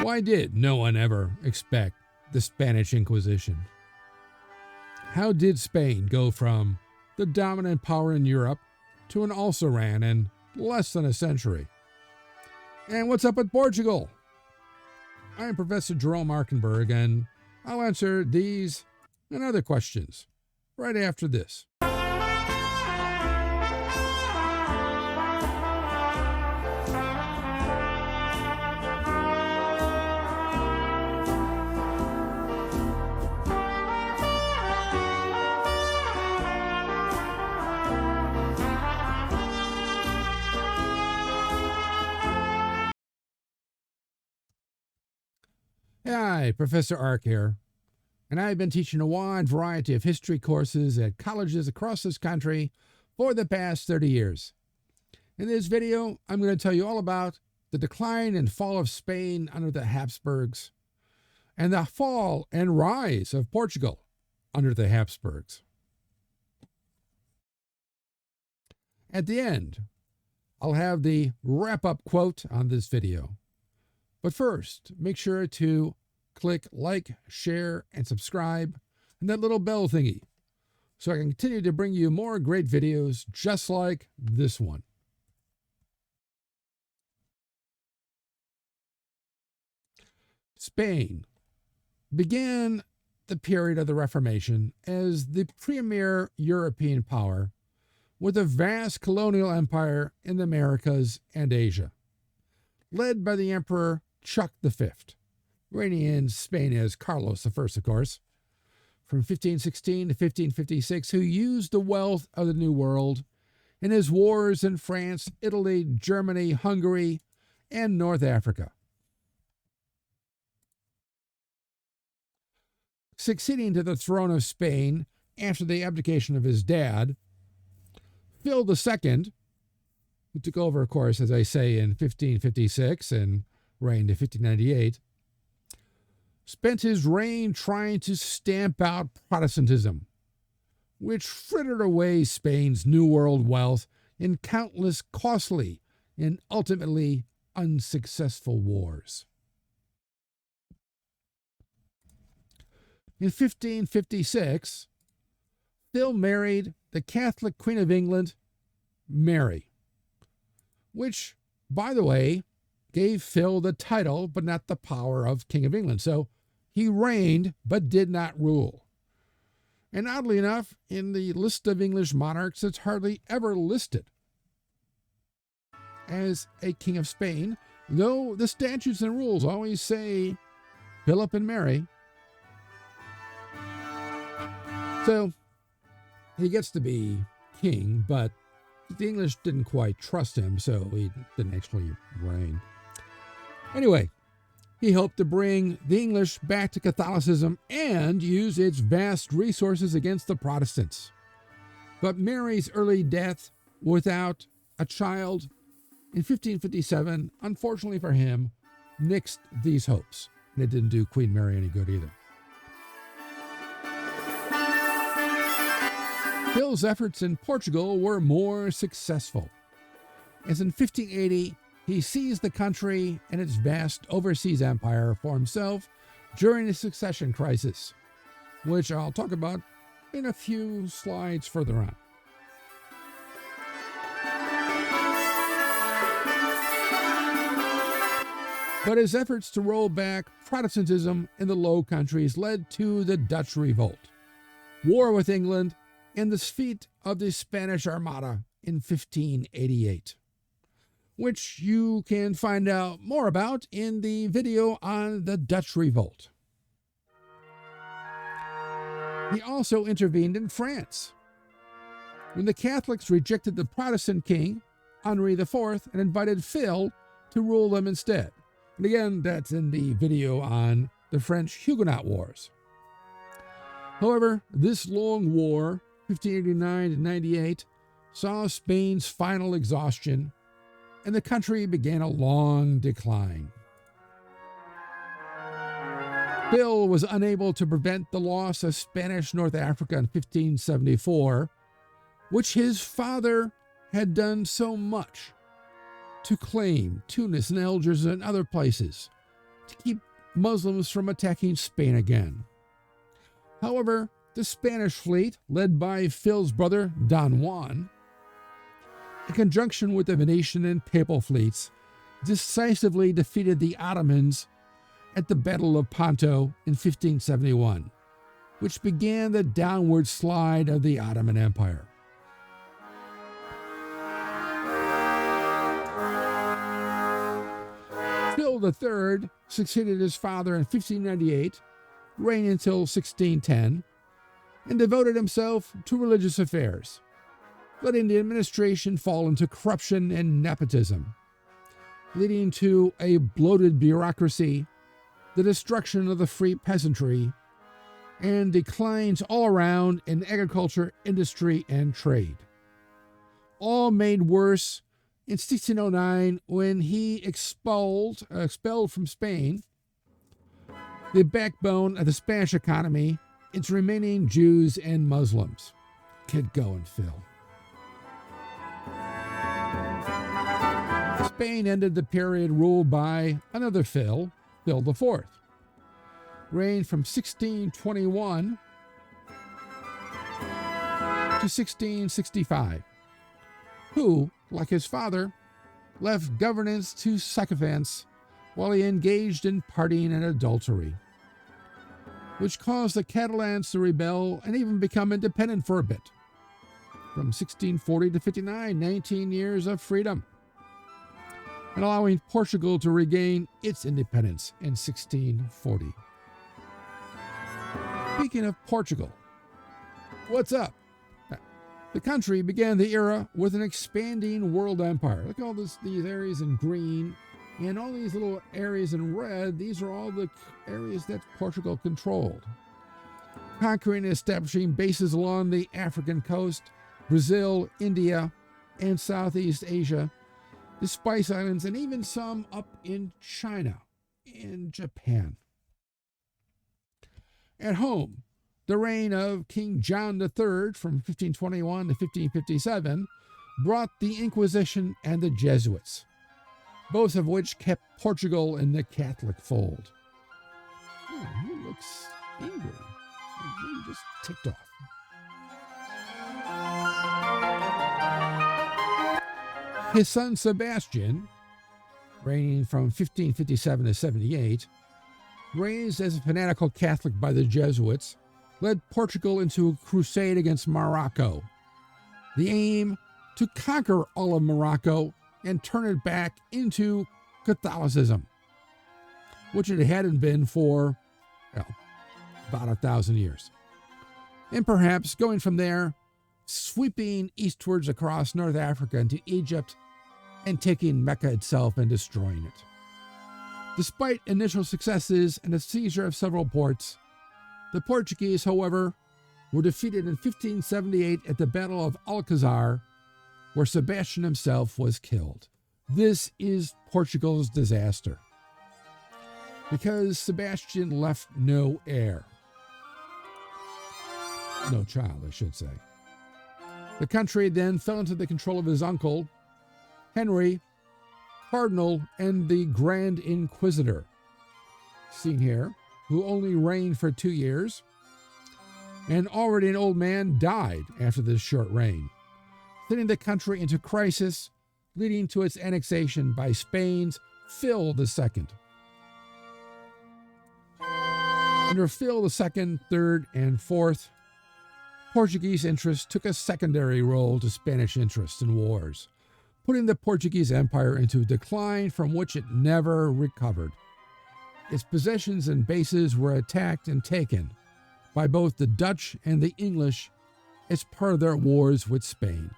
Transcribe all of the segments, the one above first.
Why did no one ever expect the Spanish Inquisition? How did Spain go from the dominant power in Europe to an also-ran in less than a century? And what's up with Portugal? I am Professor Jerome Arkenberg, and I'll answer these and other questions right after this. Hi, Professor Ark here, and I've been teaching a wide variety of history courses at colleges across this country for the past 30 years. In this video, I'm going to tell you all about the decline and fall of Spain under the Habsburgs and the fall and rise of Portugal under the Habsburgs. At the end, I'll have the wrap-up quote on this video. But first, make sure to click like, share, and subscribe, and that little bell thingy, so I can continue to bring you more great videos just like this one. Spain began the period of the Reformation as the premier European power with a vast colonial empire in the Americas and Asia, led by the Emperor Chuck V, reigning in Spain as Carlos I, of course, from 1516 to 1556, who used the wealth of the New World in his wars in France, Italy, Germany, Hungary, and North Africa. Succeeding to the throne of Spain after the abdication of his dad, Phil II, who took over, of course, as I say, in 1556 and reigned to 1598, spent his reign trying to stamp out Protestantism, which frittered away Spain's New World wealth in countless costly and ultimately unsuccessful wars. In 1556, Phil married the Catholic Queen of England, Mary, which, by the way, gave Phil the title but not the power of King of England. So he reigned but did not rule. And oddly enough, in the list of English monarchs, it's hardly ever listed as a King of Spain, though the statutes and rules always say Philip and Mary. So he gets to be king, but the English didn't quite trust him, so he didn't actually reign. Anyway, he hoped to bring the English back to Catholicism and use its vast resources against the Protestants. But Mary's early death without a child in 1557, unfortunately for him, nixed these hopes. And it didn't do Queen Mary any good either. Phil's efforts in Portugal were more successful, as in 1580, he seized the country and its vast overseas empire for himself during the succession crisis, which I'll talk about in a few slides further on. But his efforts to roll back Protestantism in the Low Countries led to the Dutch Revolt, war with England, and the defeat of the Spanish Armada in 1588, which you can find out more about in the video on the Dutch Revolt. He also intervened in France, when the Catholics rejected the Protestant king, Henri IV, and invited Phil to rule them instead. And again, that's in the video on the French Huguenot Wars. However, this long war, 1589 to 98, saw Spain's final exhaustion, and the country began a long decline. Phil was unable to prevent the loss of Spanish North Africa in 1574, which his father had done so much to claim Tunis and Algiers and other places to keep Muslims from attacking Spain again. However, the Spanish fleet, led by Phil's brother Don Juan, in conjunction with the Venetian and Papal fleets, decisively defeated the Ottomans at the Battle of Ponto in 1571, which began the downward slide of the Ottoman Empire. Phil III succeeded his father in 1598, reigned until 1610, and devoted himself to religious affairs, letting the administration fall into corruption and nepotism, leading to a bloated bureaucracy, the destruction of the free peasantry, and declines all around in agriculture, industry, and trade. All made worse in 1609 when he expelled from Spain the backbone of the Spanish economy, its remaining Jews and Muslims. Get going, Phil. Spain ended the period ruled by another Phil IV, reigned from 1621 to 1665, who, like his father, left governance to sycophants while he engaged in partying and adultery, which caused the Catalans to rebel and even become independent for a bit. From 1640 to 59, 19 years of freedom, and allowing Portugal to regain its independence in 1640. Speaking of Portugal, what's up? The country began the era with an expanding world empire. Look at all these areas in green and all these little areas in red. These are all the areas that Portugal controlled. Conquering and establishing bases along the African coast, Brazil, India, and Southeast Asia, the Spice Islands, and even some up in China and Japan. At home, the reign of King John III from 1521 to 1557 brought the Inquisition and the Jesuits, both of which kept Portugal in the Catholic fold. Oh, he looks angry. He just ticked off. His son Sebastian, reigning from 1557 to 78, raised as a fanatical Catholic by the Jesuits, led Portugal into a crusade against Morocco. The aim to conquer all of Morocco and turn it back into Catholicism, which it hadn't been for, about 1,000 years. And perhaps going from there, sweeping eastwards across North Africa into Egypt and taking Mecca itself and destroying it. Despite initial successes and the seizure of several ports, the Portuguese, however, were defeated in 1578 at the Battle of Alcazar, where Sebastian himself was killed. This is Portugal's disaster, because Sebastian left no heir. No child, I should say. The country then fell into the control of his uncle, Henry, Cardinal, and the Grand Inquisitor, seen here, who only reigned for 2 years, and already an old man, died after this short reign, sending the country into crisis, leading to its annexation by Spain's Phil II. Under Phil II, III, and IV, Portuguese interests took a secondary role to Spanish interests in wars, putting the Portuguese Empire into a decline from which it never recovered. Its possessions and bases were attacked and taken by both the Dutch and the English as part of their wars with Spain.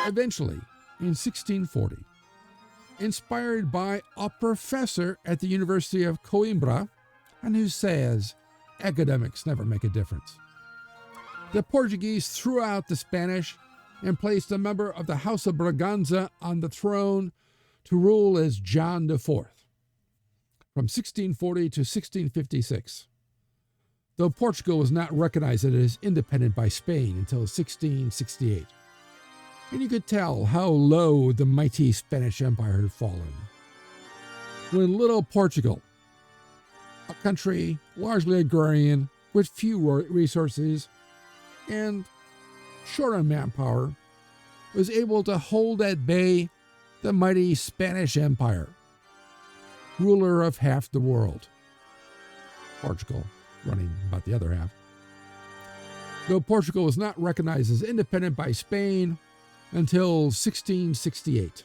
Eventually, in 1640, inspired by a professor at the University of Coimbra, and who says academics never make a difference, the Portuguese threw out the Spanish and placed a member of the House of Braganza on the throne to rule as John IV from 1640 to 1656, though Portugal was not recognized as independent by Spain until 1668. and you could tell how low the mighty Spanish Empire had fallen. When little Portugal, a country largely agrarian with few resources and short on manpower, was able to hold at bay the mighty Spanish Empire, ruler of half the world, Portugal running about the other half. Though Portugal was not recognized as independent by Spain until 1668.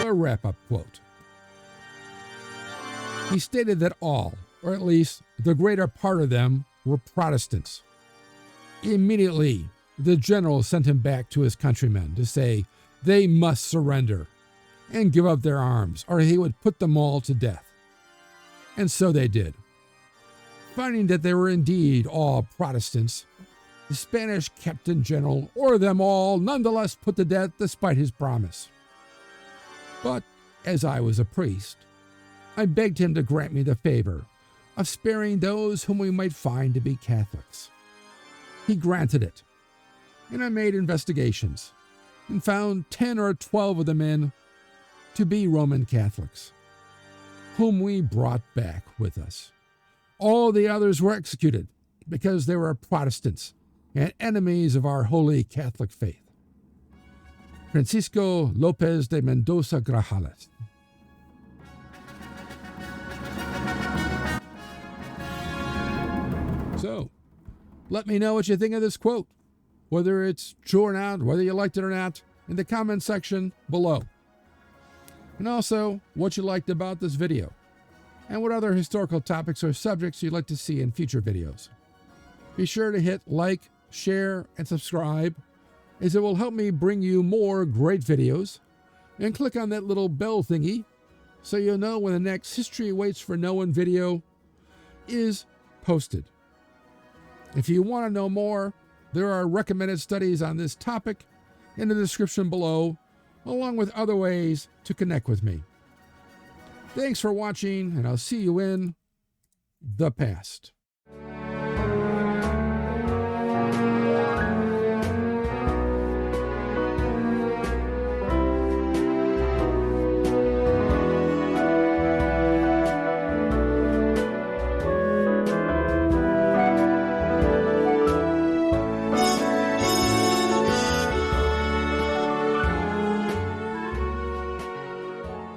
A wrap-up quote. He stated that all, or at least the greater part of them, were Protestants. Immediately, the general sent him back to his countrymen to say they must surrender and give up their arms, or he would put them all to death. And so they did. Finding that they were indeed all Protestants, the Spanish Captain General ordered them all nonetheless put to death despite his promise. But as I was a priest, I begged him to grant me the favor of sparing those whom we might find to be Catholics. He granted it, and I made investigations and found 10 or 12 of the men to be Roman Catholics, whom we brought back with us. All the others were executed because they were Protestants and enemies of our holy Catholic faith. Francisco Lopez de Mendoza Grajales. So, let me know what you think of this quote, whether it's true or not, whether you liked it or not, in the comment section below. And also, what you liked about this video, and what other historical topics or subjects you'd like to see in future videos. Be sure to hit like, share, and subscribe, as it will help me bring you more great videos, and click on that little bell thingy so you'll know when the next History Waits for No One video is posted. If you want to know more, there are recommended studies on this topic in the description below, along with other ways to connect with me. Thanks for watching, and I'll see you in the past.